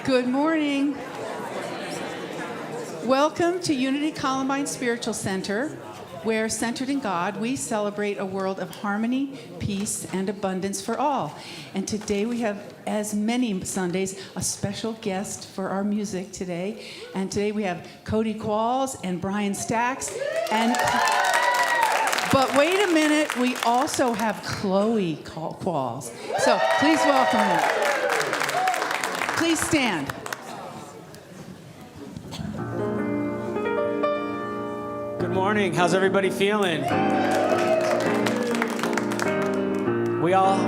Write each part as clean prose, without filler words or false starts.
Good morning. Welcome to Unity Columbine Spiritual Center, where, centered in God, we celebrate a world of harmony, peace, and abundance for all. And today we have, as many Sundays, a special guest for our music today. And today we have Cody Qualls and Brian Stacks. But wait a minute, we also have Chloe Qualls. So please welcome them. Please stand. Good morning. How's everybody feeling? We all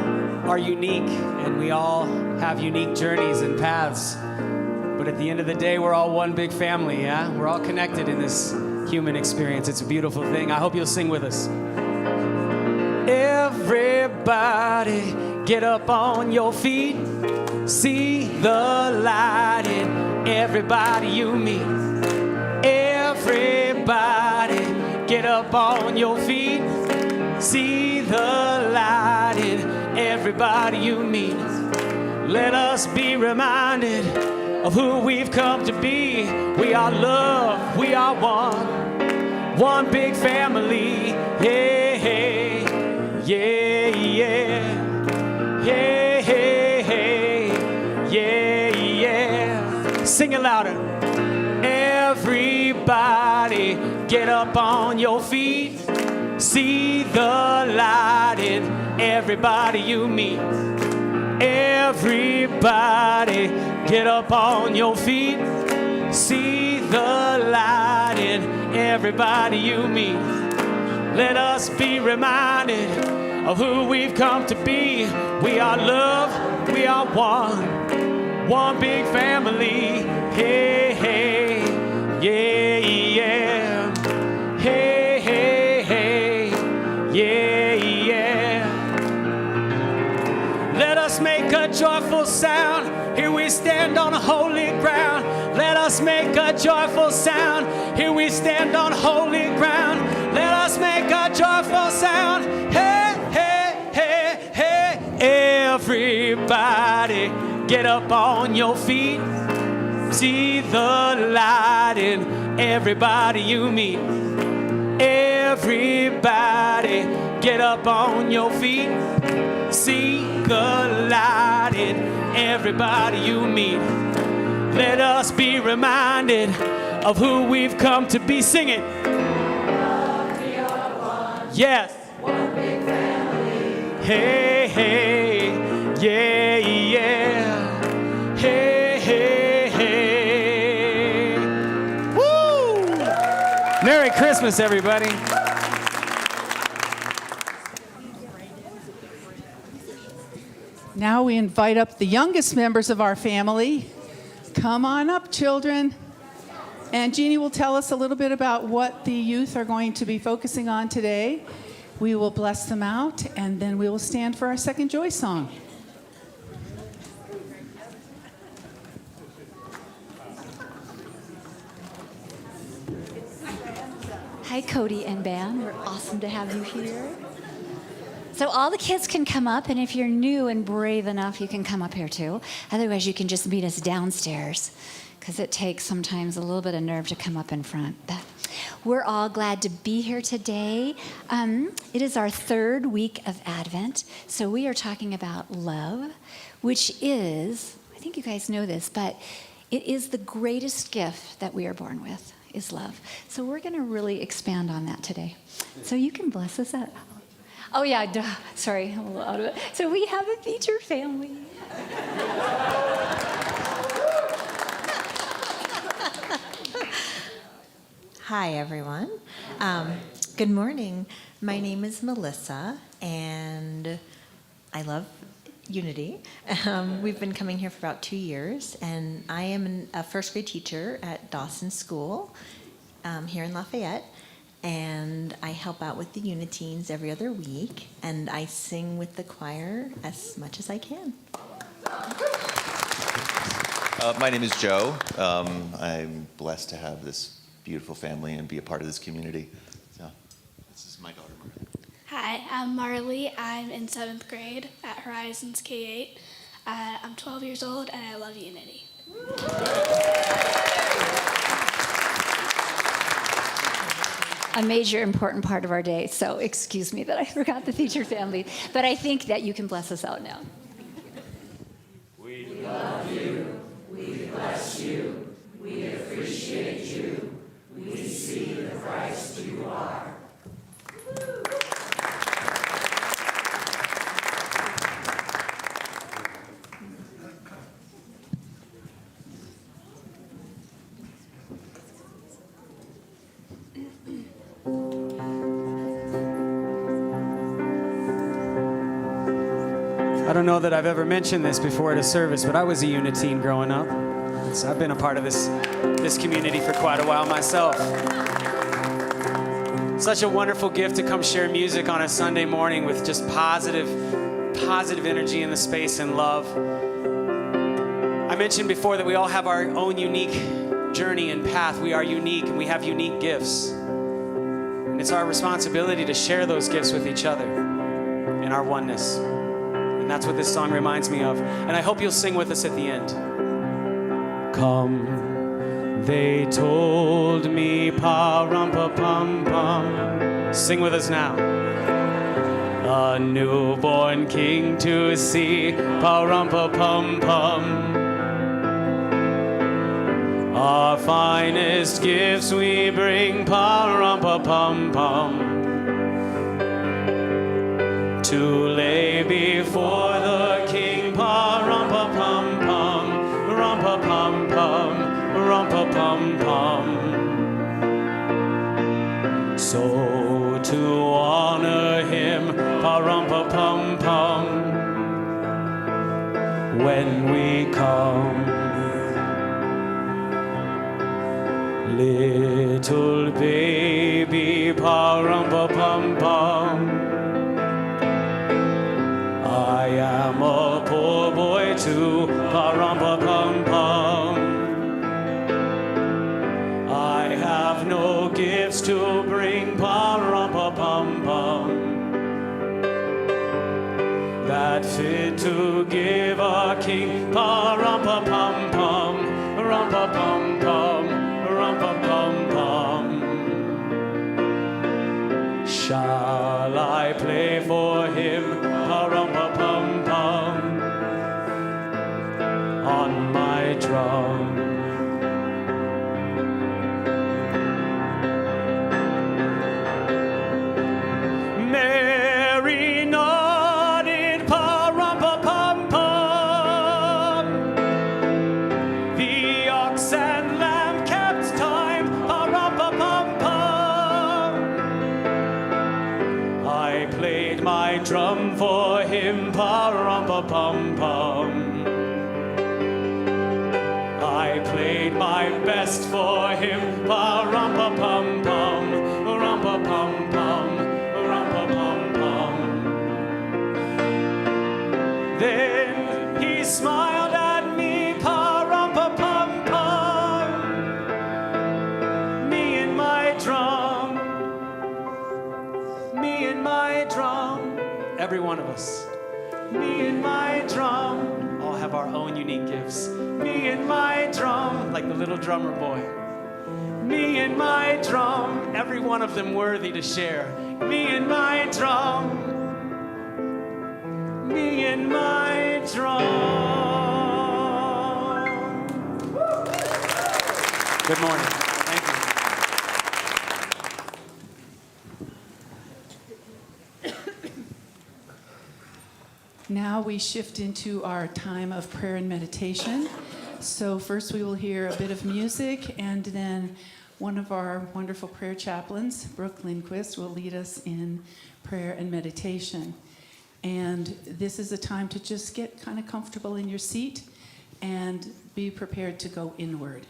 are unique, and we all have unique journeys and paths. But at the end of the day, we're all one big family, yeah? We're all connected in this human experience. It's a beautiful thing. I hope you'll sing with us. Everybody, get up on your feet. See the light in everybody you meet. Everybody, get up on your feet. See the light in everybody you meet. Let us be reminded of who we've come to be. We are love, we are one big family. Hey, hey, yeah, yeah, hey, hey, hey, yeah, yeah. Sing it louder. Everybody, get up on your feet. See the light in everybody you meet. Everybody, get up on your feet. See the light in everybody you meet. Let us be reminded of who we've come to be. We are love, we are one big family. Hey, hey, yeah, yeah. Hey, hey, hey, yeah, yeah. Let us make a joyful sound. Here we stand on holy ground. Let us make a joyful sound. Here we stand on holy ground. Let us make a joyful sound. Hey, hey, hey, hey. Everybody, get up on your feet. See the light in everybody you meet. Everybody, get up on your feet. See the light in everybody you meet. Let us be reminded of who we've come to be. Sing it. Yes. One big family. Hey, hey, yeah, yeah. Hey, hey, hey. Woo! Merry Christmas, everybody. Now we invite up the youngest members of our family. Come on up, children. And Jeannie will tell us a little bit about what the youth are going to be focusing on today. We will bless them out, and then we will stand for our second joy song. Hi, Cody and band. We're awesome to have you here. So all the kids can come up, and if you're new and brave enough, you can come up here too. Otherwise, you can just meet us downstairs, because it takes sometimes a little bit of nerve to come up in front. But we're all glad to be here today. It is our third week of Advent, so we are talking about love, which is, I think you guys know this, but it is the greatest gift that we are born with, is love. So we're going to really expand on that today. So you can bless us up. Oh, yeah, duh. Sorry, I'm a little out of it. So we have a feature family. Hi, everyone. Good morning. My name is Melissa, and I love Unity. We've been coming here for about 2 years, and I am a first grade teacher at Dawson School here in Lafayette. And I help out with the Uniteens every other week, and I sing with the choir as much as I can. My name is Joe. I'm blessed to have this beautiful family and be a part of this community. So, this is my daughter, Marley. Hi, I'm Marley. I'm in 7th grade at Horizons K-8. I'm 12 years old, and I love Unity. a major important part of our day. So excuse me that I forgot the featured family. But I think that you can bless us out now. I don't know that I've ever mentioned this before at a service, but I was a Uniteen growing up. So I've been a part of this community for quite a while myself. Such a wonderful gift to come share music on a Sunday morning with just positive energy in the space and love. I mentioned before that we all have our own unique journey and path. We are unique and we have unique gifts. And it's our responsibility to share those gifts with each other in our oneness. And that's what this song reminds me of. And I hope you'll sing with us at the end. Come, they told me, pa-rum-pa-pum-pum. Sing with us now. A newborn king to see, pa-rum-pa-pum-pum. Our finest gifts we bring, pa-rum-pa-pum-pum. To lay before the king, pa-rum-pa-pum-pum, rum-pa-pum-pum, rum-pa-pum-pum. So to honor him, pa-rum-pa-pum-pum, when we come. Little baby, pa-rum-pa-pum-pum, I am a poor boy too, pa-rum-pa-pum-pum. I have no gifts to bring, pa-rum-pa-pum-pum, that fit to give a king, pa-rum-pa-pum-pum, rum-pa-pum-pum, rum-pa-pum-pum. Shall I play for him, pa-rum-pa-pum-pum, on my drum? Mary nodded, pa-rum-pa-pum-pum. The ox and lamb kept time, pa-rum-pa-pum-pum. I played my drum for him, pa-rum-pa-pum-pum. I played my best for him, pa-rum-pa-pum-pum, rum-pa-pum-pum, rum-pa-pum-pum. Then he smiled at me, pa-rum-pa-pum-pum, me and my drum, me and my drum. Every one of us. Me and my drum all have our own unique gifts. Me and my drum, like the little drummer boy. Me and my drum, every one of them worthy to share. Me and my drum. Me and my drum. Good morning. Thank you. Now we shift into our time of prayer and meditation. So first we will hear a bit of music, and then one of our wonderful prayer chaplains, Brooke Lindquist, will lead us in prayer and meditation. And this is a time to just get kind of comfortable in your seat and be prepared to go inward.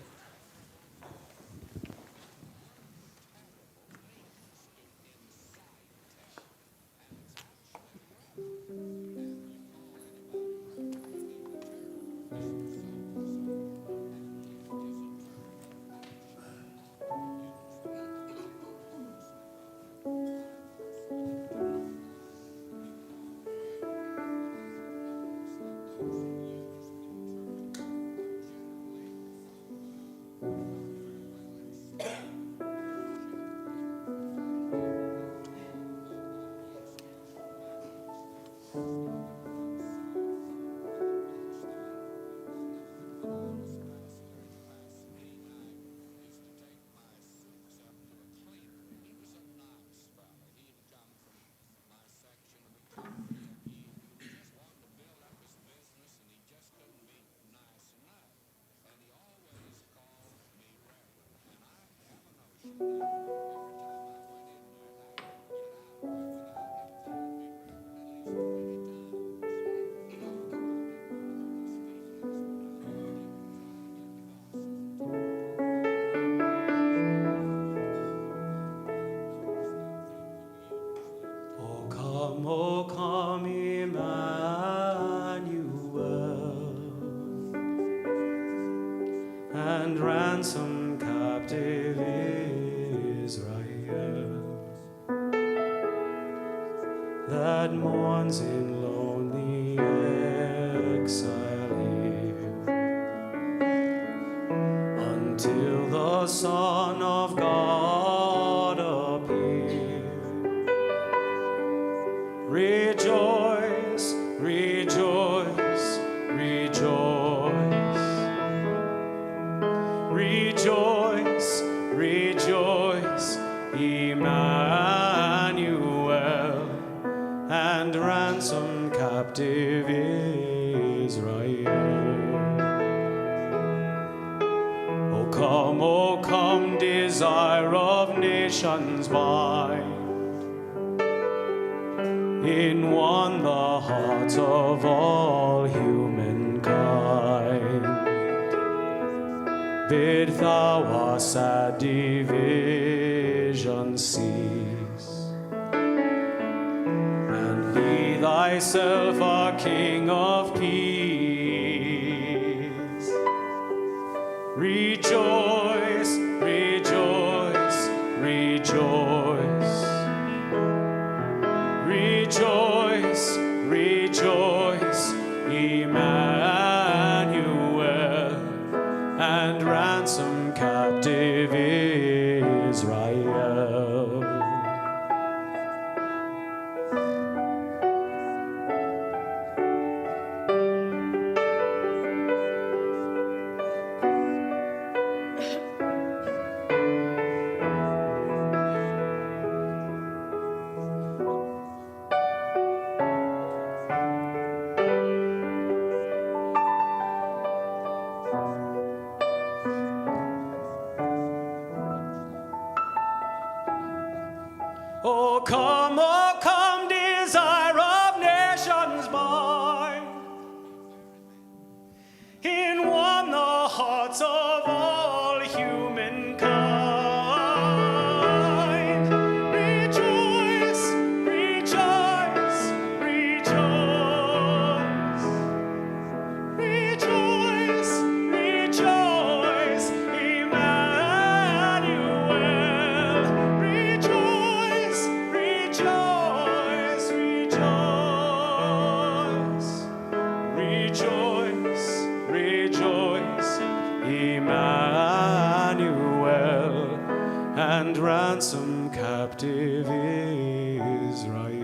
and ransom captive Israel that mourns in lonely exile here until the Son of God appear. Rejoice, rejoice, rejoice. Rejoice, rejoice, Emmanuel, and ransom captive Israel. O come, desire of nations bind in one the hearts of all humankind. Bid thou our sad division cease, and be thyself our King of peace. Rejoice, rejoice, rejoice. Rejoice, rejoice, Emmanuel, and ransom captive Israel. Oh come, desire of nations bind in one the hearts of all humankind. Rejoice, rejoice, rejoice. Rejoice, rejoice, Emmanuel. Rejoice, rejoice, rejoice. Rejoice, rejoice, Emmanuel, and ransom captive Israel.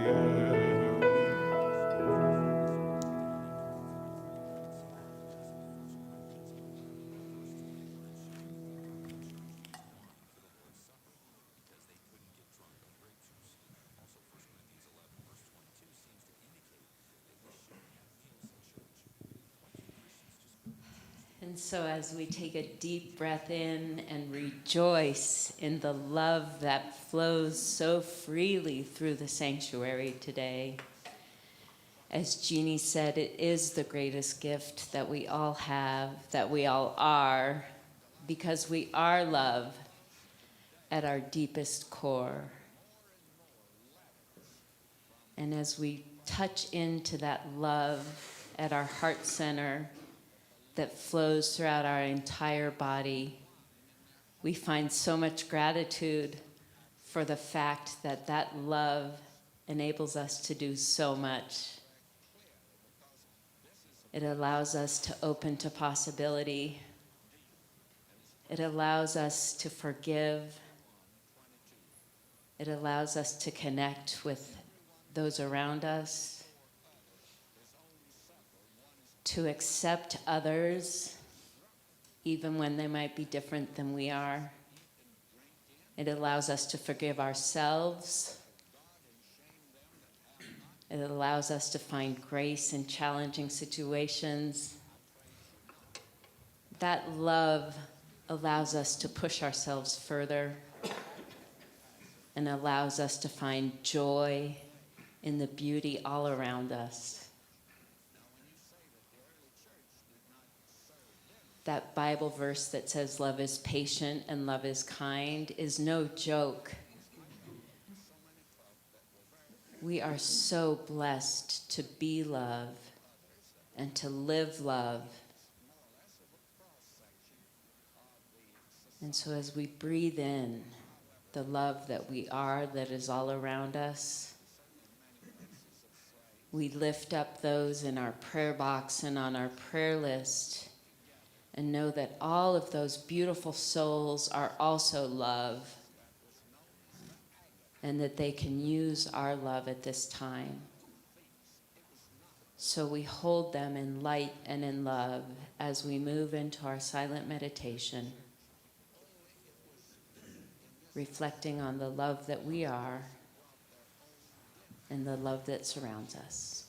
And so as we take a deep breath in and rejoice in the love that flows so freely through the sanctuary today, as Jeannie said, it is the greatest gift that we all have, that we all are, because we are love at our deepest core. And as we touch into that love at our heart center that flows throughout our entire body, we find so much gratitude for the fact that that love enables us to do so much. It allows us to open to possibility. It allows us to forgive. It allows us to connect with those around us, to accept others, even when they might be different than we are. It allows us to forgive ourselves. It allows us to find grace in challenging situations. That love allows us to push ourselves further and allows us to find joy in the beauty all around us. That Bible verse that says love is patient and love is kind is no joke. We are so blessed to be love and to live love. And so as we breathe in the love that we are, that is all around us, we lift up those in our prayer box and on our prayer list and know that all of those beautiful souls are also love and that they can use our love at this time. So we hold them in light and in love as we move into our silent meditation, reflecting on the love that we are and the love that surrounds us.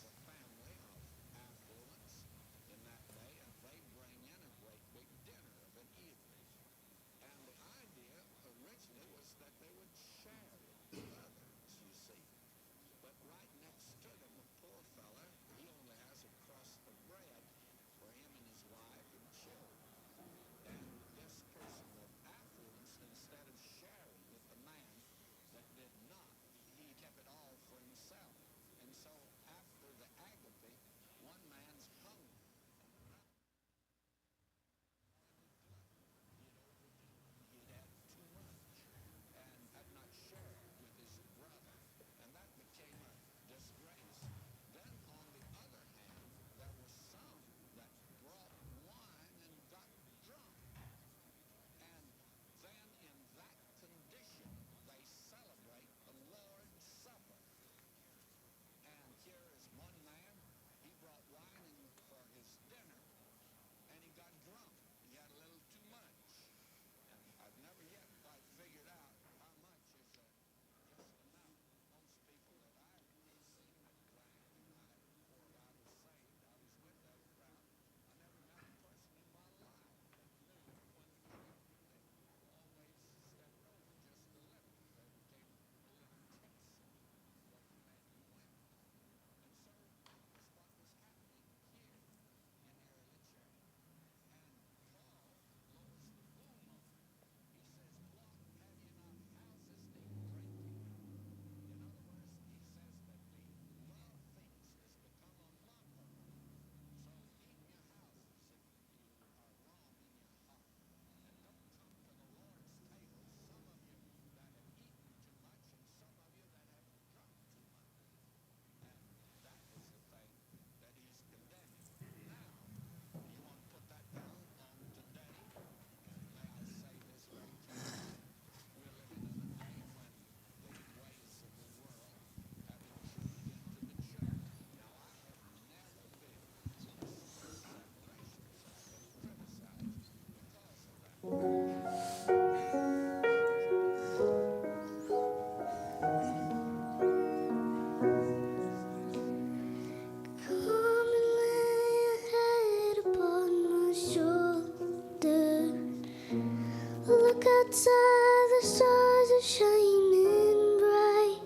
Outside, the stars are shining bright.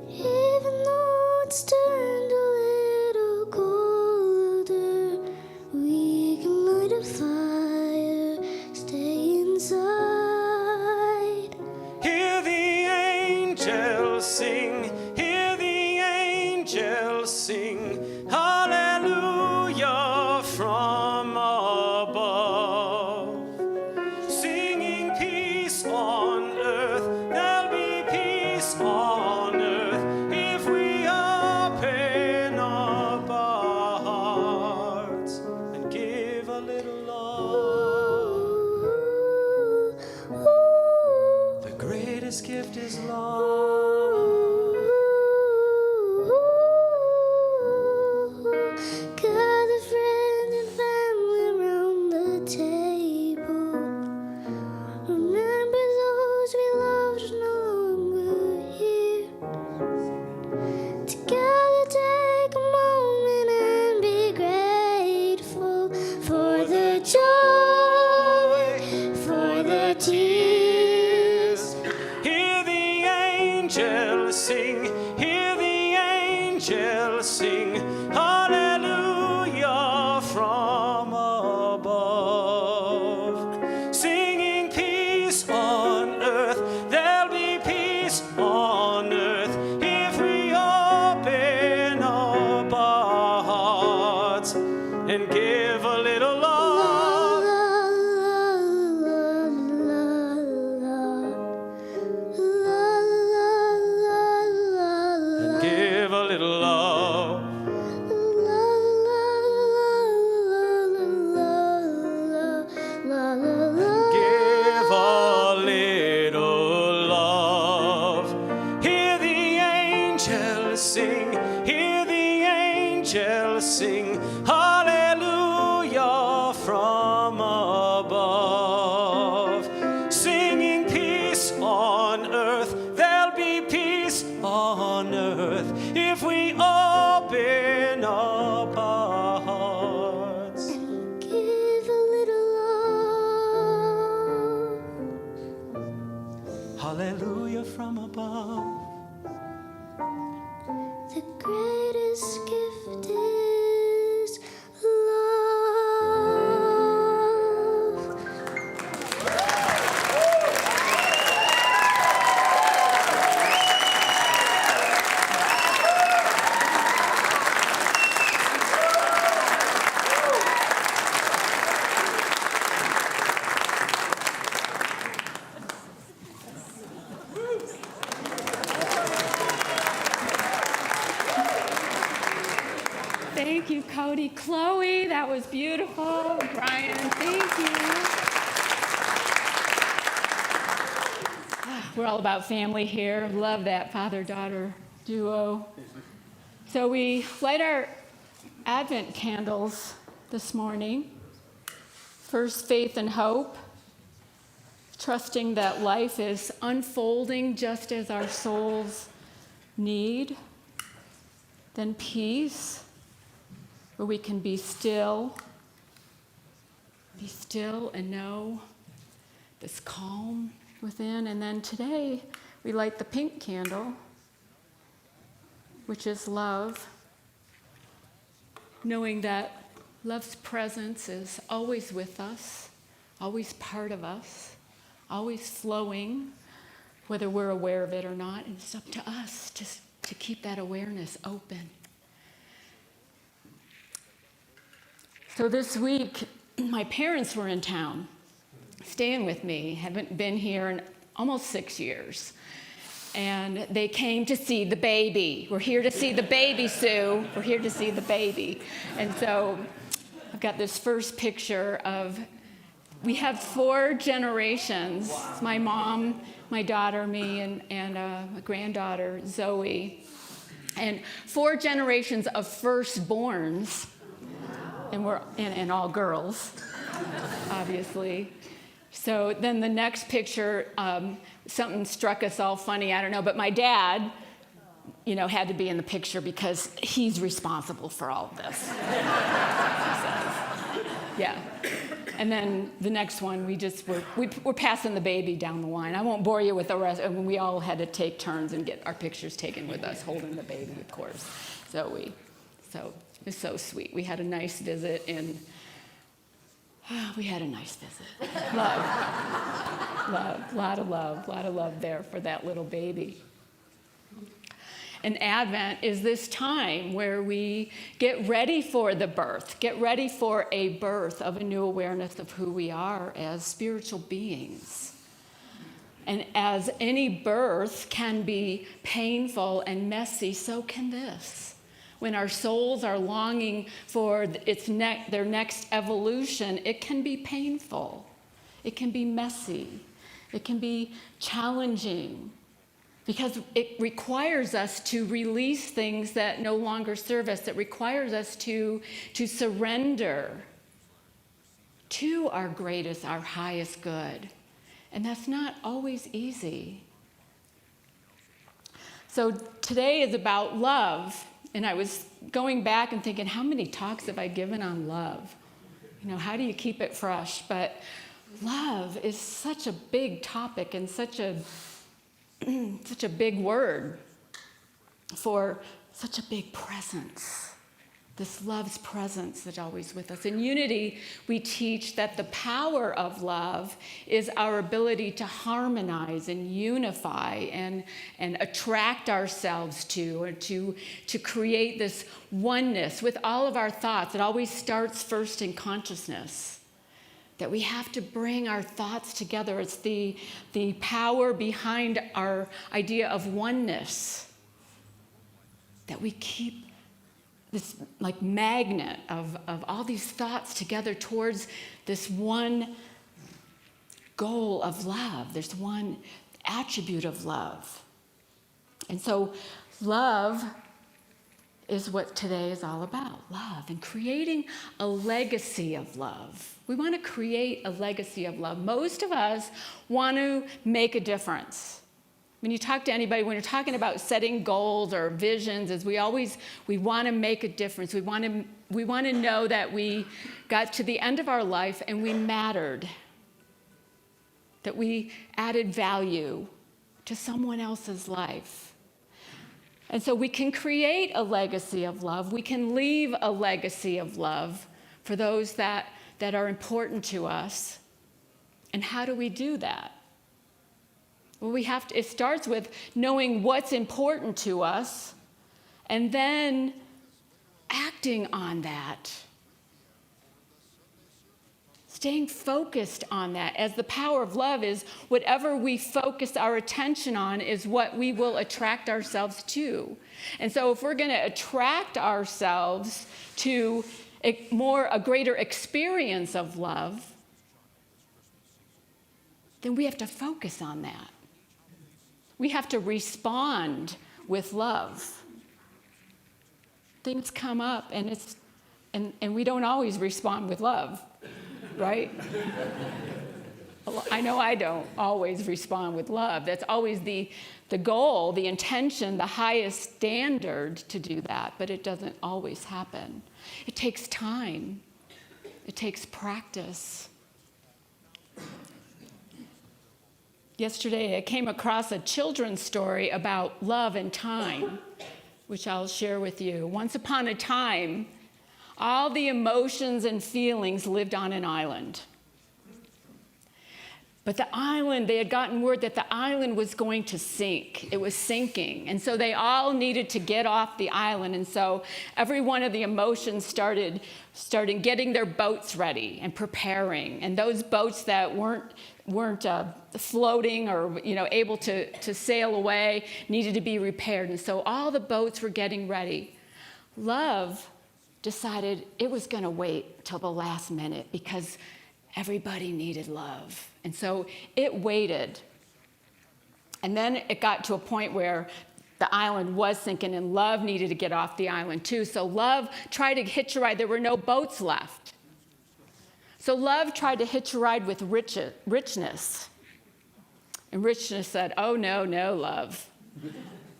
Even though it's turned a little colder, we can light a fire, stay inside. Hear the angels sing, hear the angels sing, hallelujah from above. Singing peace on earth, there'll be peace on earth if we open up our hearts and give a little love. The greatest gift is love. Gather friends and family around the table. Remember those we loved are no longer here. Together take a moment and be grateful for the joy, for the tears. Hear the angels sing, hear the angels sing, hallelujah from above. Singing peace on earth, there'll be peace on earth if we open up our hearts and give a little love. Give a little love. Hear the angels sing. Hear the angels sing. Hallelujah from above. Singing peace on earth. There'll be peace on earth if we open up our hearts. Give a little love. Hallelujah from above. The greatest gift is love. Thank you, Cody. Chloe, that was beautiful. Brian, thank you. We're all about family here. Love that father-daughter duo. So we light our Advent candles this morning. First, faith and hope, trusting that life is unfolding just as our souls need. Then peace, where we can be still and know this calm within. And then today, we light the pink candle, which is love, knowing that love's presence is always with us, always part of us, always flowing, whether we're aware of it or not. And it's up to us to keep that awareness open. So this week, my parents were in town, staying with me. Haven't been here in almost 6 years. And they came to see the baby. We're here to see the baby, Sue. We're here to see the baby. And so I've got this first picture of, we have 4 generations. It's my mom, my daughter, me, and my granddaughter, Zoe. And 4 generations of firstborns. And we're and all girls, obviously. So then the next picture, something struck us all funny, I don't know, but my dad, had to be in the picture because he's responsible for all of this. Yeah. And then the next one, we're passing the baby down the line. I won't bore you with the rest. We all had to take turns and get our pictures taken with us, holding the baby, of course. So it's so sweet. We had a nice visit, and Love. Lot of love there for that little baby. And Advent is this time where we get ready for the birth, get ready for a birth of a new awareness of who we are as spiritual beings. And as any birth can be painful and messy, so can this. When our souls are longing for their next evolution, it can be painful. It can be messy. It can be challenging because it requires us to release things that no longer serve us. It requires us to surrender to our greatest, our highest good. And that's not always easy. So today is about love. And I was going back and thinking, how many talks have I given on love? How do you keep it fresh? But love is such a big topic and such a big word for such a big presence. This love's presence that's always with us. In Unity, we teach that the power of love is our ability to harmonize and unify and attract ourselves to, or to create this oneness with all of our thoughts. It always starts first in consciousness. That we have to bring our thoughts together. It's the power behind our idea of oneness. That we keep this like magnet of all these thoughts together towards this one goal of love. There's one attribute of love. And so love is what today is all about, love, and creating a legacy of love. We want to create a legacy of love. Most of us want to make a difference. When you talk to anybody, when you're talking about setting goals or visions, we want to make a difference. We want to know that we got to the end of our life and we mattered, that we added value to someone else's life. And so we can create a legacy of love. We can leave a legacy of love for those that are important to us. And how do we do that? Well, it starts with knowing what's important to us and then acting on that. Staying focused on that, as the power of love is whatever we focus our attention on is what we will attract ourselves to. And so if we're going to attract ourselves to a greater experience of love, then we have to focus on that. We have to respond with love. Things come up and we don't always respond with love. Right? I know I don't always respond with love. That's always the goal, the intention, the highest standard to do that, but it doesn't always happen. It takes time. It takes practice. Yesterday, I came across a children's story about love and time, which I'll share with you. Once upon a time, all the emotions and feelings lived on an island. But the island, they had gotten word that the island was going to sink. It was sinking. And so they all needed to get off the island. And so every one of the emotions started getting their boats ready and preparing. And those boats that weren't floating or able to sail away needed to be repaired. And so all the boats were getting ready. Love decided it was going to wait till the last minute because everybody needed love. And so it waited. And then it got to a point where the island was sinking and love needed to get off the island too. So love tried to hitch a ride. There were no boats left. So love tried to hitch a ride with richness. And richness said, "Oh, no, love.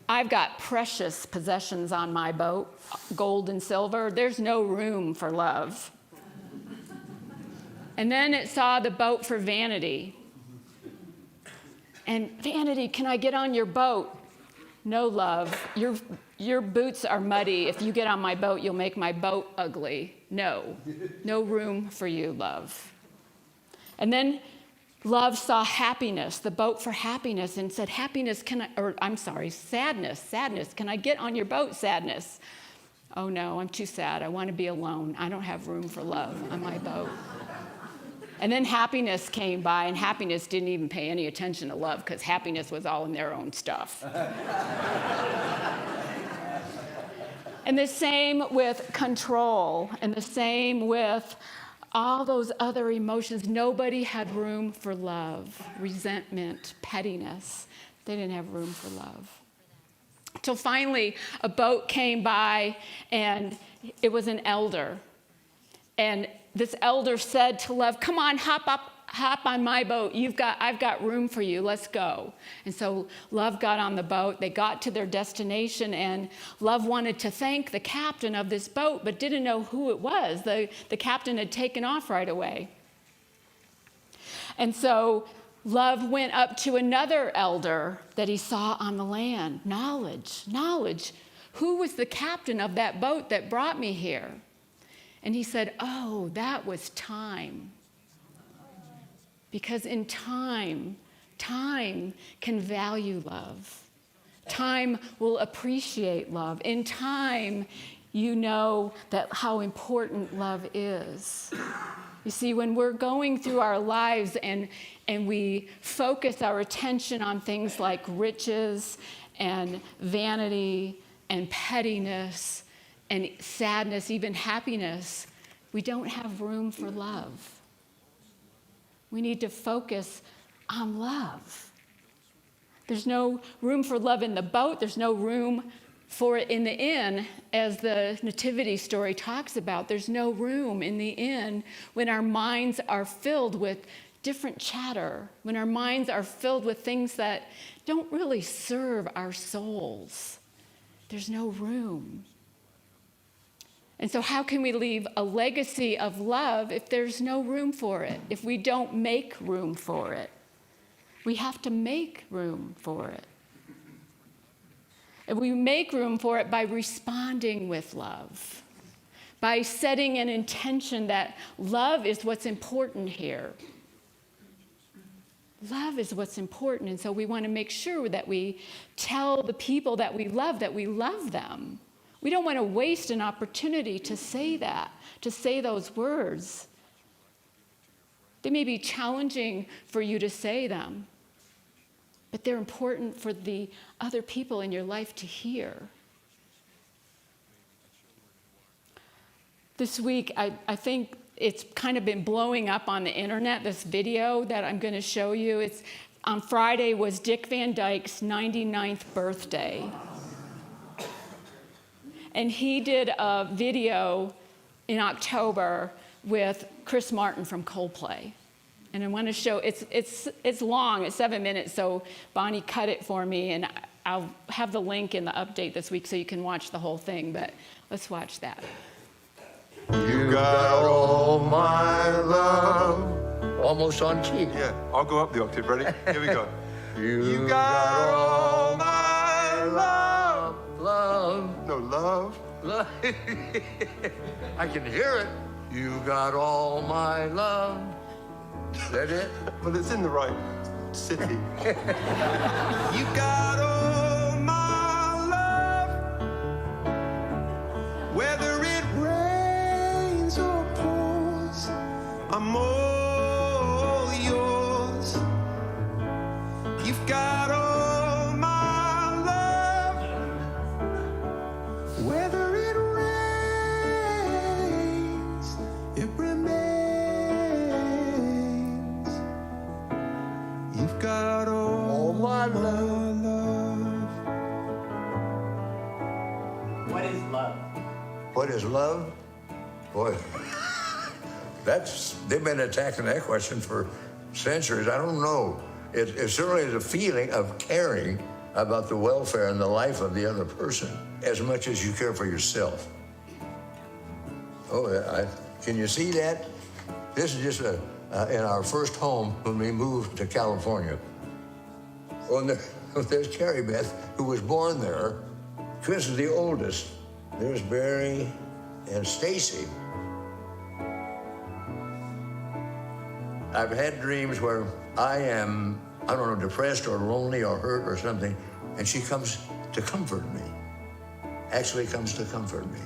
I've got precious possessions on my boat, gold and silver. There's no room for love." And then it saw the boat for vanity. And vanity, can I get on your boat? No, love. Your boots are muddy. If you get on my boat, you'll make my boat ugly. No room for you, love. And then love saw happiness, the boat for happiness, and said, sadness. Can I get on your boat, sadness? Oh no, I'm too sad. I want to be alone. I don't have room for love on my boat. And then happiness came by, and happiness didn't even pay any attention to love because happiness was all in their own stuff. And the same with control, and the same with all those other emotions. Nobody had room for love, resentment, pettiness. They didn't have room for love. Till finally a boat came by, and it was an elder. And this elder said to love, "Come on, hop on my boat. I've got room for you. Let's go." And so love got on the boat. They got to their destination, and love wanted to thank the captain of this boat, but didn't know who it was. The captain had taken off right away. And so love went up to another elder that he saw on the land. Knowledge. Who was the captain of that boat that brought me here? And he said, "Oh, that was time." Because in time can value love. Time will appreciate love. In time, you know that how important love is. You see, when we're going through our lives and we focus our attention on things like riches and vanity and pettiness and sadness, even happiness, we don't have room for love. We need to focus on love. There's no room for love in the boat. There's no room for it in the inn, as the nativity story talks about. There's no room in the inn when our minds are filled with different chatter, when our minds are filled with things that don't really serve our souls. There's no room. And so how can we leave a legacy of love if there's no room for it, if we don't make room for it? We have to make room for it. And we make room for it by responding with love, by setting an intention that love is what's important here. Love is what's important, and so we want to make sure that we tell the people that we love them. We don't want to waste an opportunity to say that, to say those words. They may be challenging for you to say them, but they're important for the other people in your life to hear. This week, I think it's kind of been blowing up on the internet, this video that I'm going to show you. It's on Friday was Dick Van Dyke's 99th birthday. And he did a video in October with Chris Martin from Coldplay. And I want to show, it's long, it's 7 minutes, so Bonnie cut it for me, and I'll have the link in the update this week so you can watch the whole thing, but let's watch that. You got all my love. Almost on key. Yeah, I'll go up the octave. Ready? Here we go. You got all my love. Love. No, love. Love. I can hear it. You got all my love. Is that it? Well, it's in the right city. You got all my love. Whether it rains or pours, I'm all yours. You've got all my love. Whether it rains, it remains. You've got all my love. What is love? What is love? Boy, they've been attacking that question for centuries. I don't know. It certainly is a feeling of caring about the welfare and the life of the other person as much as you care for yourself. Oh, can you see that? This is just in our first home when we moved to California. Oh, and there's Carrie Beth, who was born there. Chris is the oldest. There's Barry and Stacy. I've had dreams where I am, I don't know, depressed or lonely or hurt or something, and she comes to comfort me. Actually comes to comfort me.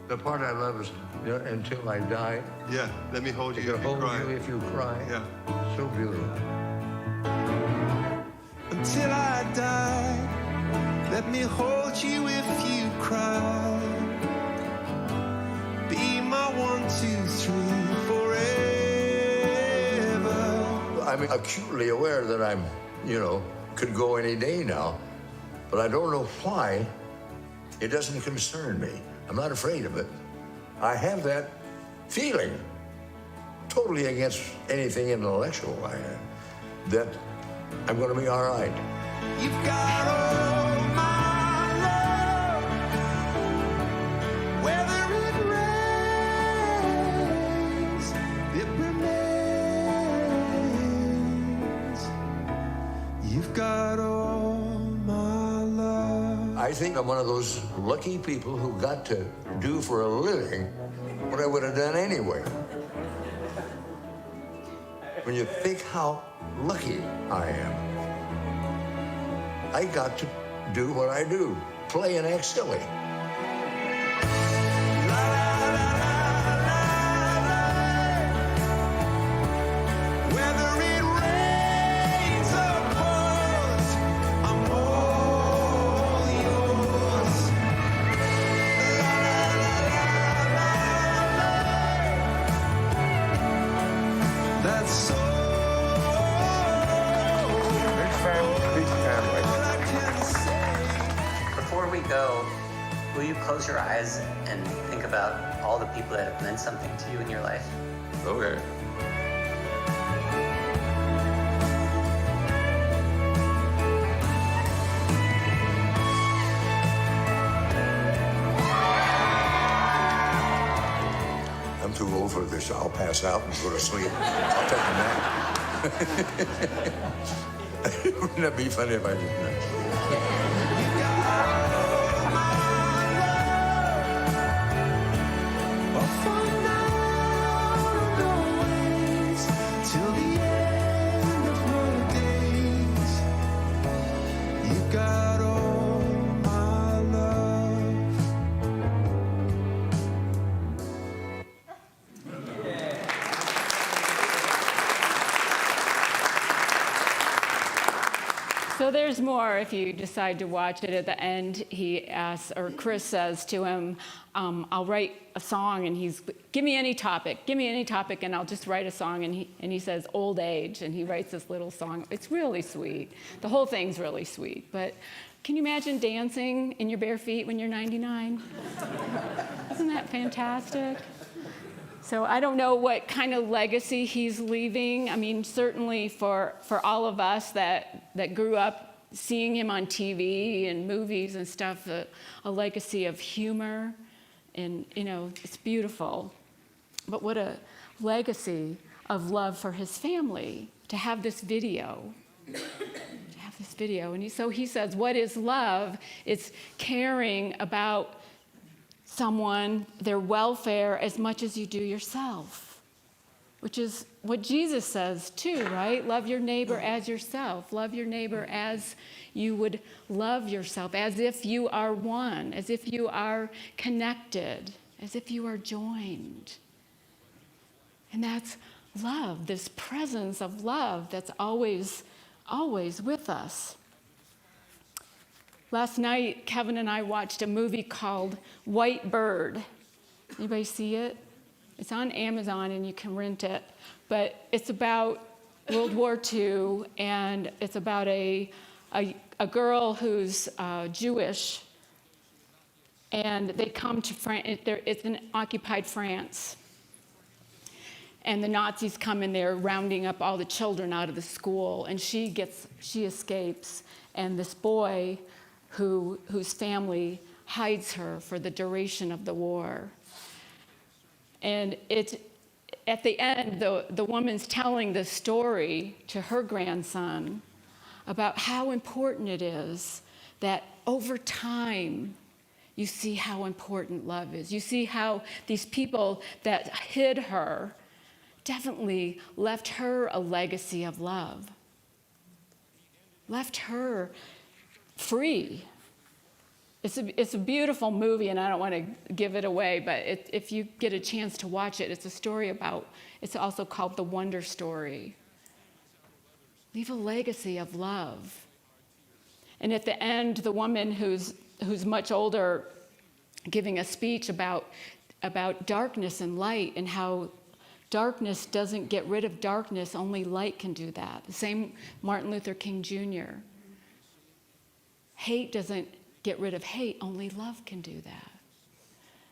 The part I love is, you know, until I die. Yeah, let me hold you I can if you hold cry. you if you cry. Yeah. So beautiful. Until I die, let me hold you if you cry. Be my 1, 2, 3 forever. I'm acutely aware that I'm, could go any day now, but I don't know why. It doesn't concern me. I'm not afraid of it. I have that feeling, totally against anything intellectual I have, that I'm going to be all right. You've got all my love. Whether it rains, it remains. You've got all my love. I think I'm one of those lucky people who got to do for a living what I would have done anyway. When you think how lucky I am, I got to do what I do, play and act silly. Whether it rains or pours, I'm all yours. my soul. Big family. All I can say. Before we go, will you close your eyes and think about all the people that have meant something to you in your life? Okay. I'm too old for this. I'll pass out and go to sleep. I'll take a nap. Wouldn't that be funny if I did that? Till the end of my days, you got all my love. So there's more if you decide to watch it. At the end, he asks, or Chris says to him, I'll write a song, and give me any topic, and I'll just write a song. And he says, old age, and he writes this little song. It's really sweet. The whole thing's really sweet. But can you imagine dancing in your bare feet when you're 99? Isn't that fantastic? So I don't know what kind of legacy he's leaving. I mean, certainly for all of us that grew up seeing him on TV and movies and stuff, a legacy of humor, and, it's beautiful. But what a legacy of love for his family to have this video. And so he says, what is love? It's caring about someone, their welfare, as much as you do yourself, which is what Jesus says too, right? Love your neighbor as yourself. Love your neighbor as you would love yourself, as if you are one, as if you are connected, as if you are joined. And that's love, this presence of love that's always, always with us. Last night, Kevin and I watched a movie called White Bird. Anybody see it? It's on Amazon and you can rent it. But it's about World War II, and it's about a girl who's Jewish, and they come to France. It's in occupied France. And the Nazis come in there rounding up all the children out of the school, and she escapes, and this boy whose family hides her for the duration of the war. And at the end, the woman's telling the story to her grandson about how important it is that over time, you see how important love is. You see how these people that hid her definitely left her a legacy of love, left her free. It's a beautiful movie, and I don't want to give it away, but if you get a chance to watch it, it's a story about, it's also called The Wonder Story. Leave a legacy of love. And at the end, the woman who's much older giving a speech about darkness and light, and how darkness doesn't get rid of darkness, only light can do that. The same Martin Luther King Jr. Hate doesn't get rid of hate, only love can do that.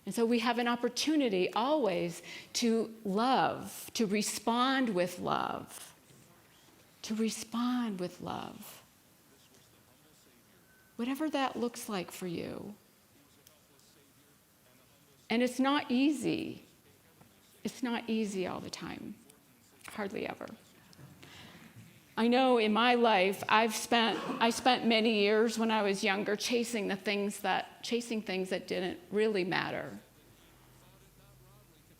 And so we have an opportunity always to love, to respond with love, whatever that looks like for you. And it's not easy. It's not easy all the time, hardly ever. I know in my life, I spent many years when I was younger chasing things that didn't really matter,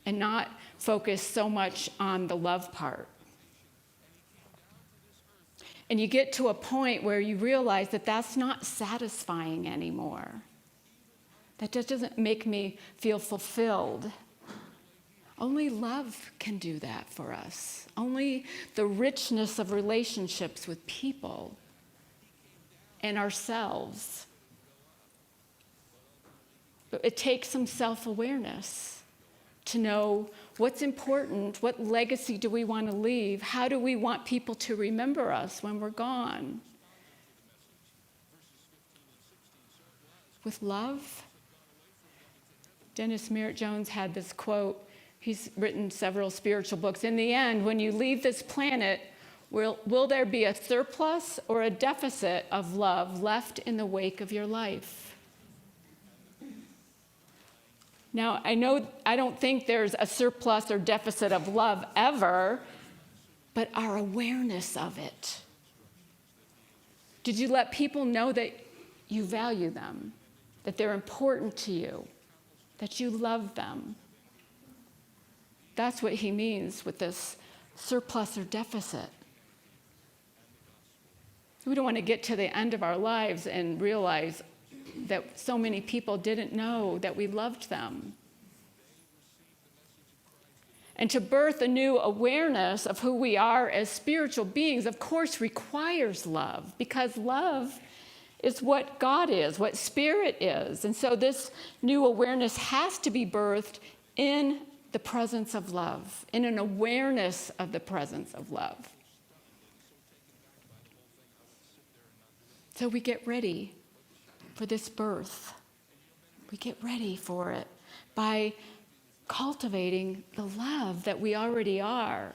and not focus so much on the love part. And you get to a point where you realize that that's not satisfying anymore. That just doesn't make me feel fulfilled. Only love can do that for us. Only the richness of relationships with people and ourselves. But it takes some self-awareness to know What's important? What legacy do we want to leave? How do we want people to remember us when we're gone? With love? Dennis Merritt Jones had this quote. He's written several spiritual books. In the end, when you leave this planet, will there be a surplus or a deficit of love left in the wake of your life? Now, I don't think there's a surplus or deficit of love ever, but our awareness of it. Did you let people know that you value them, that they're important to you, that you love them? That's what he means with this surplus or deficit. We don't want to get to the end of our lives and realize that so many people didn't know that we loved them. And to birth a new awareness of who we are as spiritual beings, of course, requires love, because love is what God is, what spirit is. And so this new awareness has to be birthed in the presence of love, in an awareness of the presence of love. So we get ready for this birth. We get ready for it by cultivating the love that we already are,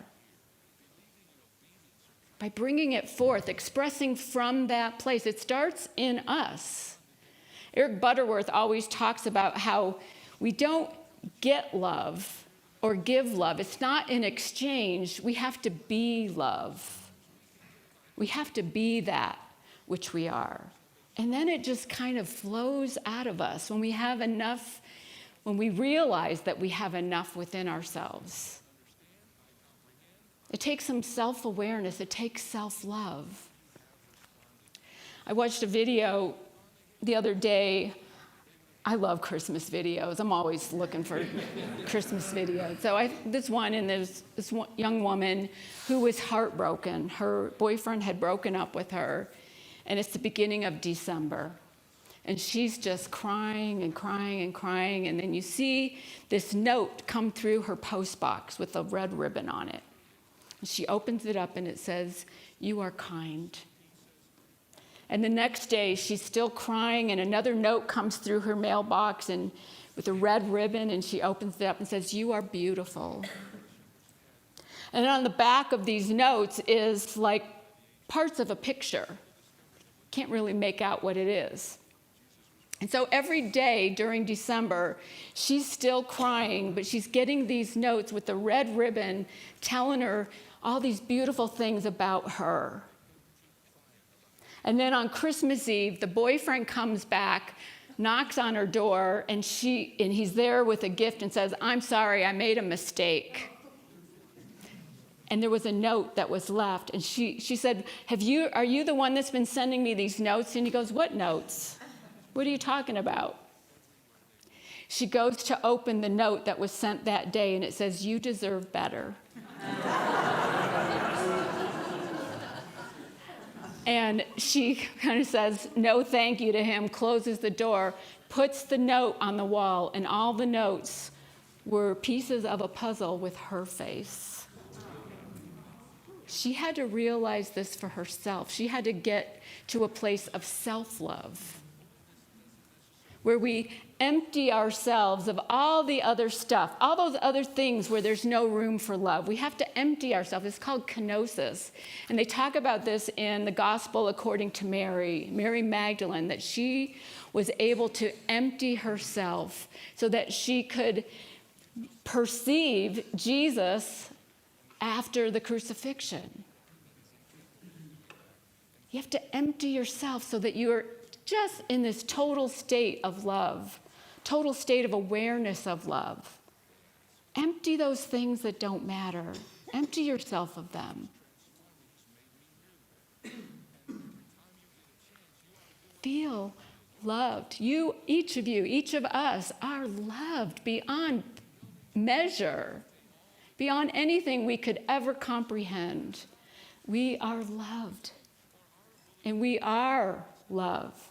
by bringing it forth, expressing from that place. It starts in us. Eric Butterworth always talks about how we don't get love or give love. It's not in exchange. We have to be love. We have to be that which we are. And then it just kind of flows out of us when we have enough, when we realize that we have enough within ourselves. It takes some self-awareness. It takes self-love. I watched a video the other day. I love Christmas videos. I'm always looking for Christmas videos. So this one young woman who was heartbroken. Her boyfriend had broken up with her, and it's the beginning of December. And she's just crying and crying and crying, and then you see this note come through her post box with a red ribbon on it. And she opens it up, and it says, "You are kind." And the next day, she's still crying, and another note comes through her mailbox and with a red ribbon, and she opens it up and says, "You are beautiful." And on the back of these notes is like parts of a picture. Can't really make out what it is. And so every day during December, she's still crying, but she's getting these notes with the red ribbon telling her all these beautiful things about her. And then on Christmas Eve, the boyfriend comes back, knocks on her door, and he's there with a gift and says, "I'm sorry, I made a mistake." And there was a note that was left, and she said, "Are you the one that's been sending me these notes?" And he goes, "What notes? What are you talking about?" She goes to open the note that was sent that day, and it says, "You deserve better." And she kind of says, "No, thank you" to him, closes the door, puts the note on the wall, and all the notes were pieces of a puzzle with her face. She had to realize this for herself. She had to get to a place of self-love, where we empty ourselves of all the other stuff, all those other things where there's no room for love. We have to empty ourselves. It's called kenosis. And they talk about this in the Gospel according to Mary Magdalene, that she was able to empty herself so that she could perceive Jesus after the crucifixion. You have to empty yourself so that you are just in this total state of love, total state of awareness of love. Empty those things that don't matter. Empty yourself of them. Feel loved. Each of us are loved beyond measure, beyond anything we could ever comprehend. We are loved, and we are love.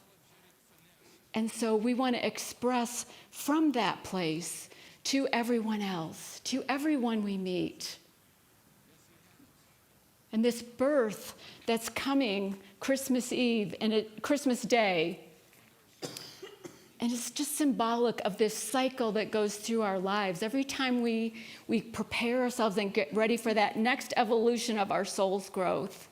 And so we want to express from that place to everyone else, to everyone we meet. And this birth that's coming Christmas Eve and Christmas Day, and it's just symbolic of this cycle that goes through our lives. Every time we prepare ourselves and get ready for that next evolution of our soul's growth,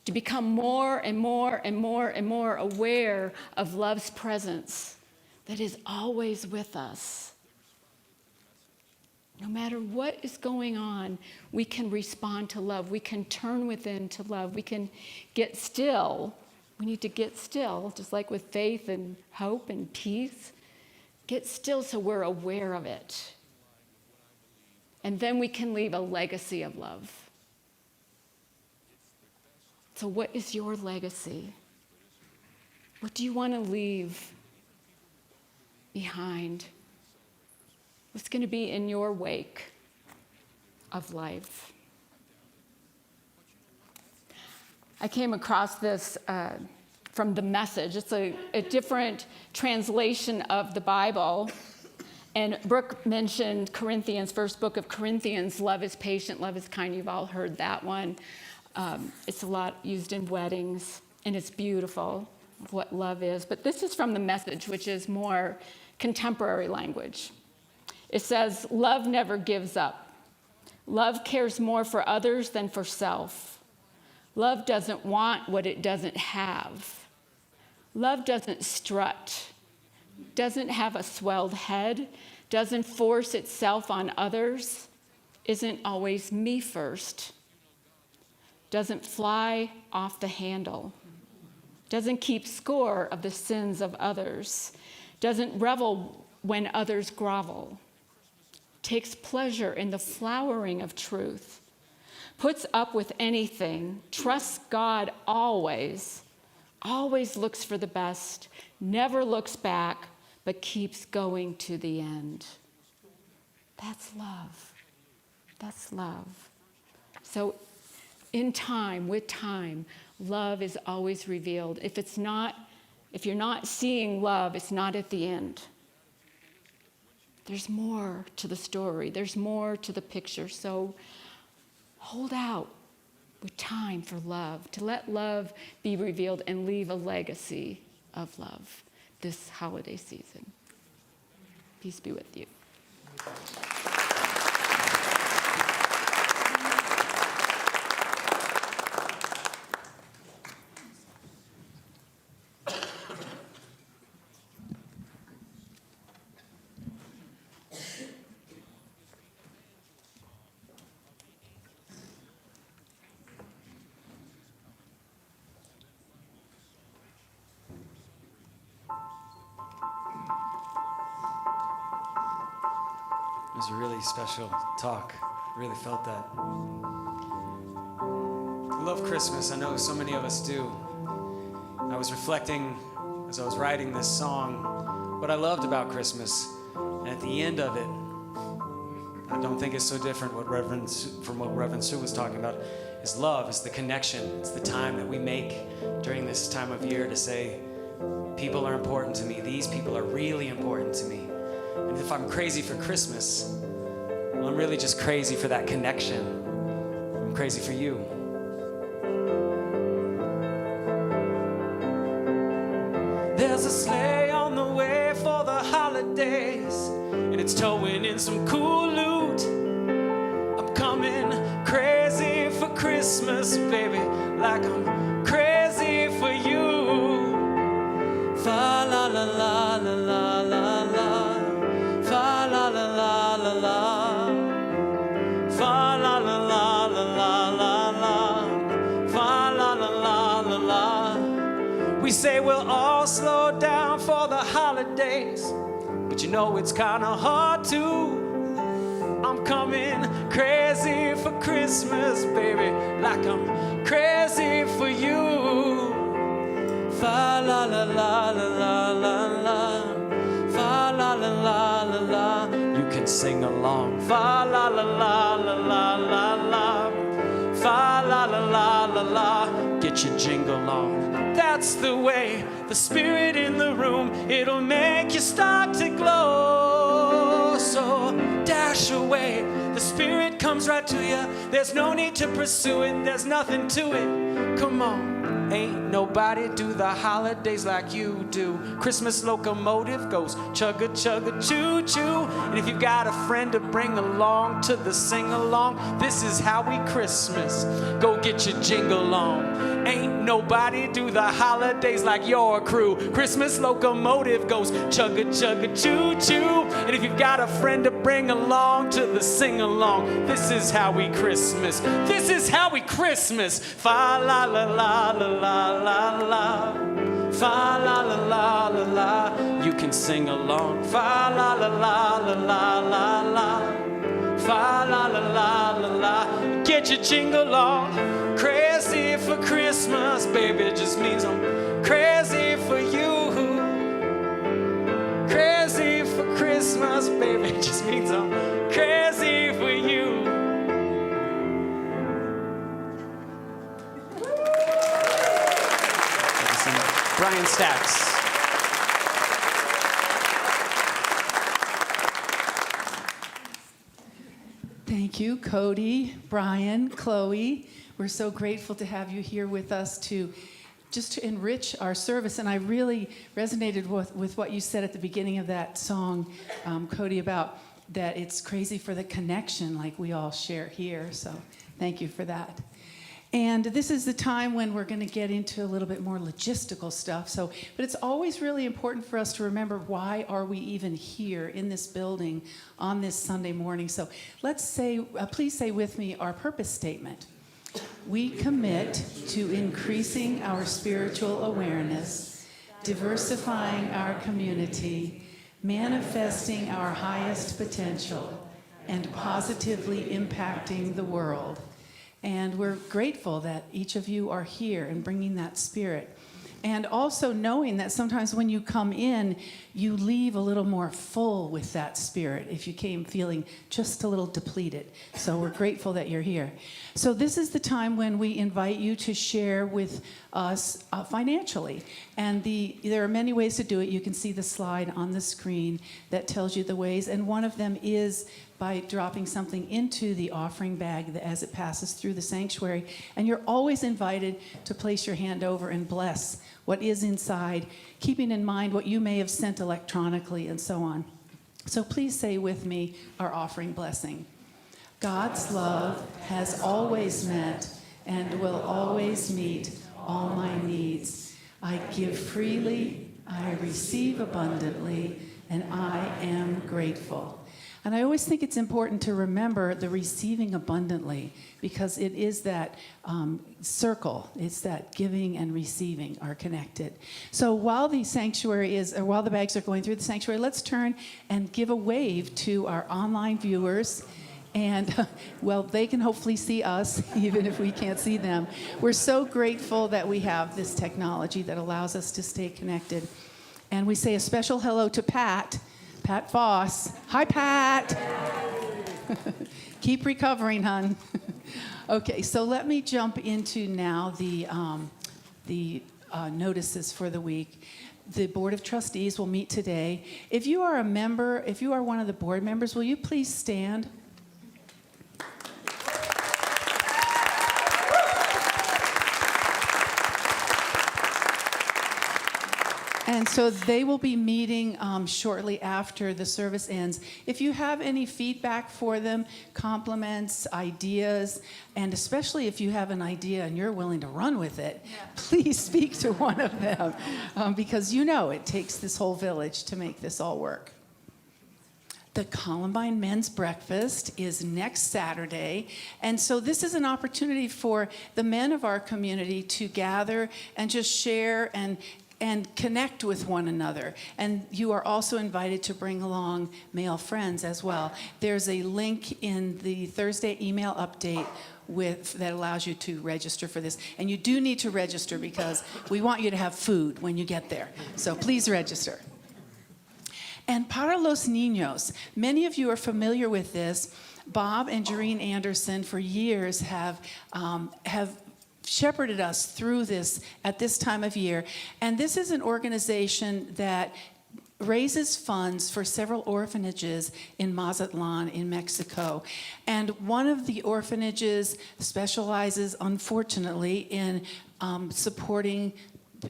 to become more and more and more and more aware of love's presence that is always with us. No matter what is going on, we can respond to love. We can turn within to love. We can get still. We need to get still, just like with faith and hope and peace. Get still so we're aware of it. And then we can leave a legacy of love. So what is your legacy? What do you want to leave behind? What's going to be in your wake of life? I came across this from the Message. It's a different translation of the Bible. And Brooke mentioned Corinthians, first book of Corinthians, love is patient, love is kind. You've all heard that one. It's a lot used in weddings, and it's beautiful what love is. But this is from the Message, which is more contemporary language. It says, love never gives up. Love cares more for others than for self. Love doesn't want what it doesn't have. Love doesn't strut, doesn't have a swelled head, doesn't force itself on others, isn't always me first, doesn't fly off the handle, doesn't keep score of the sins of others, doesn't revel when others grovel, takes pleasure in the flowering of truth, puts up with anything, trusts God always, always looks for the best, never looks back, but keeps going to the end. That's love. That's love. So in time, with time, love is always revealed. If you're not seeing love, it's not at the end. There's more to the story. There's more to the picture. So hold out with time for love, to let love be revealed and leave a legacy of love this holiday season. Peace be with you. It was a really special talk. Really felt that. I love Christmas. I know so many of us do. I was reflecting as I was writing this song what I loved about Christmas. And at the end of it, I don't think it's so different from what Reverend Sue was talking about, is love, is the connection. It's the time that we make during this time of year to say, people are important to me. These people are really important to me. And if I'm crazy for Christmas, well, I'm really just crazy for that connection. I'm crazy for you. There's a sleigh on the way for the holidays, and it's towing in some cool loot. I'm coming crazy for Christmas, baby, like I'm crazy for you. Fa la la la la la la la. Fa la la la la la. Fa la la la la la la la. Fa la la la la la. We say we'll all slow down for the holidays, but you know it's kinda hard to. I'm coming crazy for Christmas, baby, like I'm crazy for you. Fa la la la la la la la. Fa la la la la la. You can sing along. Fa la la la la la la la. Fa la la la la la. Get your jingle on. That's the way, the spirit in the room, it'll make you start to glow. wash away. The Spirit comes right to you. There's no need to pursue it. There's nothing to it. Come on. Ain't nobody do the holidays like you do. Christmas locomotive goes chugga chugga choo choo. And if you got a friend to bring along to the sing along, this is how we Christmas. Go get your jingle on. Ain't nobody do the holidays like your crew. Christmas locomotive goes chugga chugga choo choo. And if you've got a friend to bring along to the sing along, this is how we Christmas. This is how we Christmas. Fa la la la la la la la. Fa la la la la la. You can sing along. Fa la la la la la la la. Fa la la la la la. Get your jingle on. Crazy for Christmas, baby, it just means I'm crazy for you. Crazy for Christmas, baby, it just means I'm crazy for you. Brian Stacks. Thank you, Cody, Brian, Chloe. We're so grateful to have you here with us to enrich our service. And I really resonated with what you said at the beginning of that song, Cody, about that it's crazy for the connection like we all share here. So thank you for that. And this is the time when we're going to get into a little bit more logistical stuff. But it's always really important for us to remember, why are we even here in this building on this Sunday morning? So let's say, please say with me our purpose statement. We commit to increasing our spiritual awareness, diversifying our community, manifesting our highest potential, and positively impacting the world. And we're grateful that each of you are here and bringing that spirit. And also knowing that sometimes when you come in, you leave a little more full with that spirit if you came feeling just a little depleted. So we're grateful that you're here. So this is the time when we invite you to share with us financially. And there are many ways to do it. You can see the slide on the screen that tells you the ways. And one of them is by dropping something into the offering bag as it passes through the sanctuary. And you're always invited to place your hand over and bless what is inside, keeping in mind what you may have sent electronically and so on. So please say with me our offering blessing. God's love has always met and will always meet all my needs. I give freely, I receive abundantly, and I am grateful. And I always think it's important to remember the receiving abundantly, because it is that circle. It's that giving and receiving are connected. So while the bags are going through the sanctuary, let's turn and give a wave to our online viewers. And, well, they can hopefully see us, even if we can't see them. We're so grateful that we have this technology that allows us to stay connected. And we say a special hello to Pat Voss. Hi, Pat. Keep recovering, hon. Okay, so let me jump into now the notices for the week. The Board of Trustees will meet today. If you are a member, if you are one of the board members, will you please stand? And so they will be meeting shortly after the service ends. If you have any feedback for them, compliments, ideas, and especially if you have an idea and you're willing to run with it, please speak to one of them, because you know it takes this whole village to make this all work. The Columbine Men's Breakfast is next Saturday, and so this is an opportunity for the men of our community to gather and just share and connect with one another. And you are also invited to bring along male friends as well. There's a link in the Thursday email update that allows you to register for this. And you do need to register because we want you to have food when you get there. So please register. And Para los Niños, many of you are familiar with this. Bob and Jareen Anderson for years have shepherded us through this at this time of year. And this is an organization that raises funds for several orphanages in Mazatlan in Mexico. And one of the orphanages specializes, unfortunately, in supporting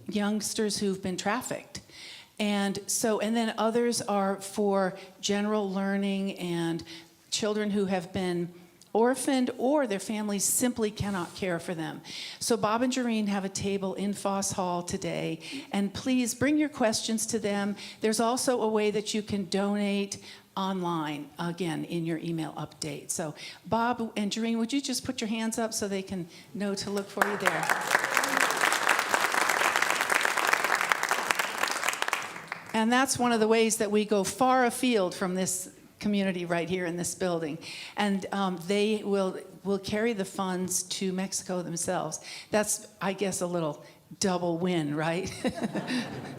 youngsters who've been trafficked. And then others are for general learning and children who have been orphaned or their families simply cannot care for them. So Bob and Jareen have a table in Foss Hall today, and please bring your questions to them. There's also a way that you can donate online, again, in your email update. So Bob and Jareen, would you just put your hands up so they can know to look for you there? And that's one of the ways that we go far afield from this community right here in this building. And they will carry the funds to Mexico themselves. That's, I guess, a little double win, right?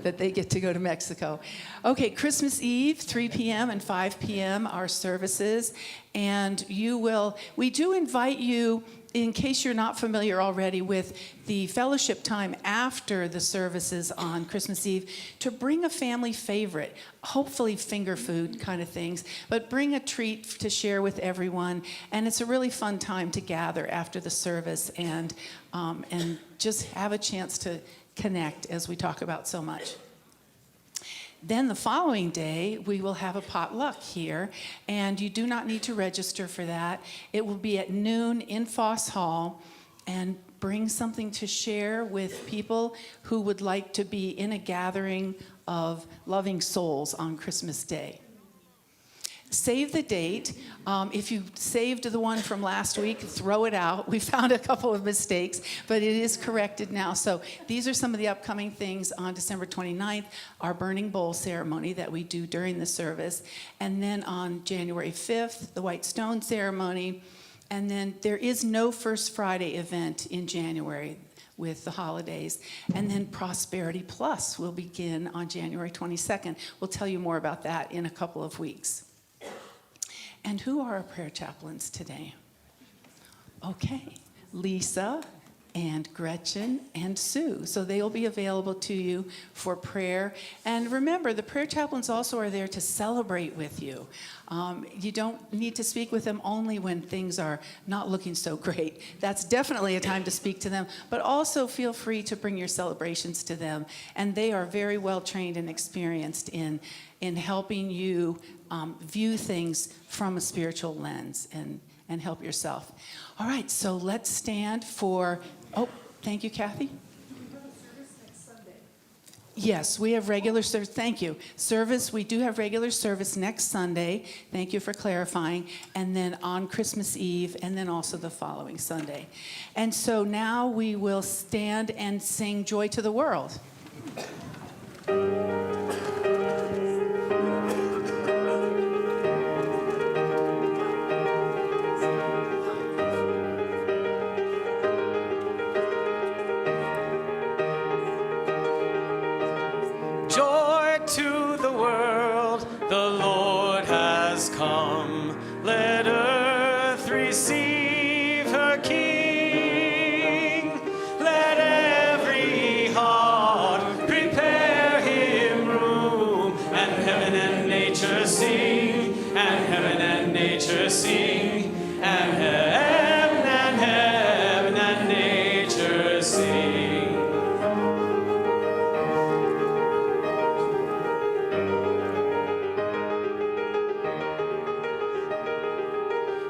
That they get to go to Mexico. Okay, Christmas Eve, 3 p.m. and 5 p.m. are services. And we do invite you, in case you're not familiar already with the fellowship time after the services on Christmas Eve, to bring a family favorite, hopefully finger food kind of things, but bring a treat to share with everyone. And it's a really fun time to gather after the service and just have a chance to connect as we talk about so much. Then the following day, we will have a potluck here, and you do not need to register for that. It will be at noon in Foss Hall, and bring something to share with people who would like to be in a gathering of loving souls on Christmas Day. Save the date. If you saved the one from last week, throw it out. We found a couple of mistakes, but it is corrected now. So these are some of the upcoming things on December 29th, our burning bowl ceremony that we do during the service. And then on January 5th, the White Stone ceremony. And then there is no First Friday event in January with the holidays. And then Prosperity Plus will begin on January 22nd. We'll tell you more about that in a couple of weeks. And who are our prayer chaplains today? Okay, Lisa and Gretchen and Sue. So they'll be available to you for prayer. And remember, the prayer chaplains also are there to celebrate with you. You don't need to speak with them only when things are not looking so great. That's definitely a time to speak to them, but also feel free to bring your celebrations to them. And they are very well trained and experienced in helping you view things from a spiritual lens and help yourself. All right, so let's stand for, thank you, Kathy. Yes, we have regular service. Thank you. Service, we do have regular service next Sunday. Thank you for clarifying. And then on Christmas Eve, and then also the following Sunday. And so now we will stand and sing Joy to the World. Joy to the world, the Lord has come. Let earth receive her King. Let every heart prepare him room. And heaven and nature sing, and heaven and nature sing, and heaven and nature sing.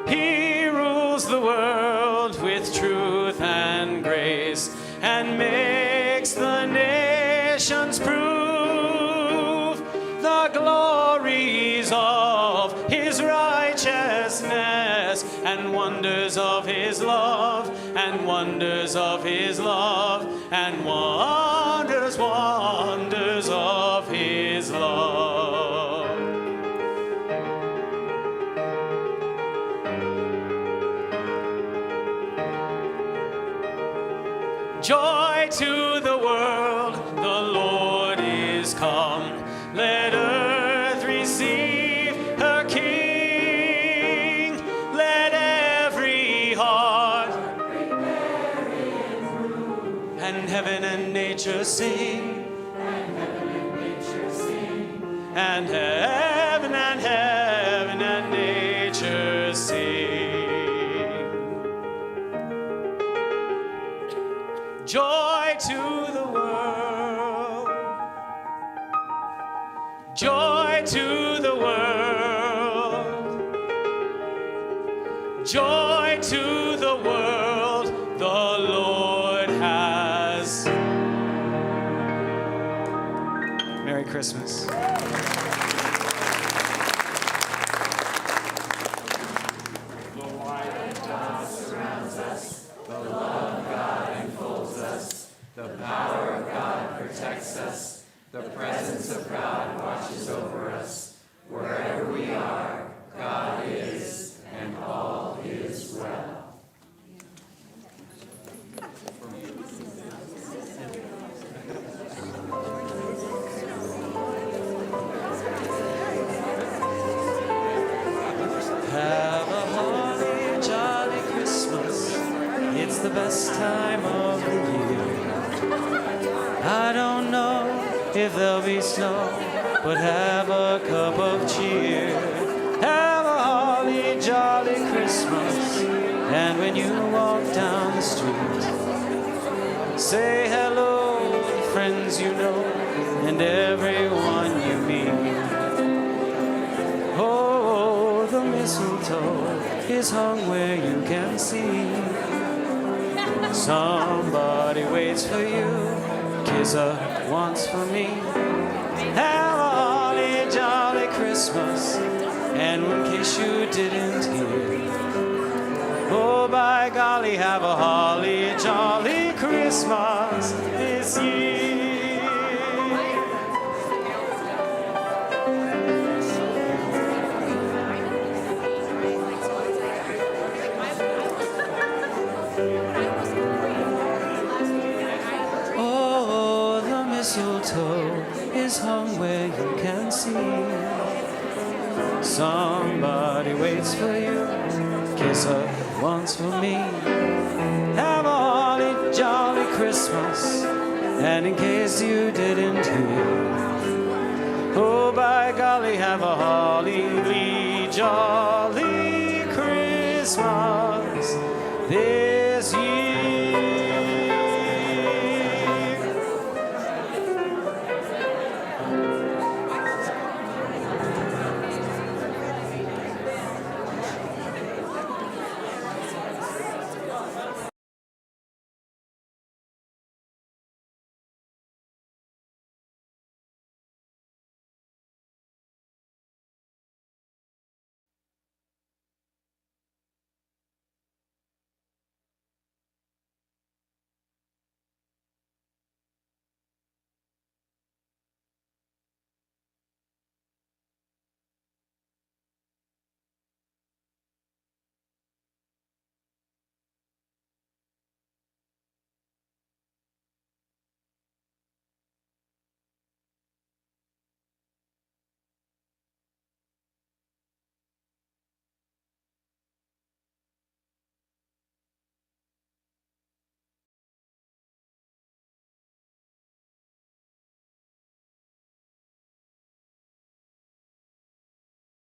He rules the world with truth and grace, and makes the nations prove the glories of his righteousness, and wonders of his love, and wonders of his love, and wonders of his love. Joy to the world, the Lord is come. Let earth receive her King. Let every heart prepare his room. And heaven and nature sing. And heaven and nature sing. and heaven and nature sing. Joy to the world, joy to the world, joy to the world, the Lord has. Merry Christmas. Have a holly jolly Christmas. It's the best time of the year. I don't know if there'll be snow, but have a cup of cheer. Have a holly jolly Christmas. And when you walk down the street, say hello to friends you know and everyone you meet. Oh, the mistletoe is hung where you can see. Somebody waits for you, kiss her once for me. Have a holly jolly Christmas, and in case you didn't hear, oh, by golly, have a holly jolly Christmas this year. Oh, the mistletoe is hung where you can see. Somebody waits for you, kiss her once for me. Have a holly jolly Christmas, and in case you didn't hear, oh, by golly, have a holly jolly Christmas this year.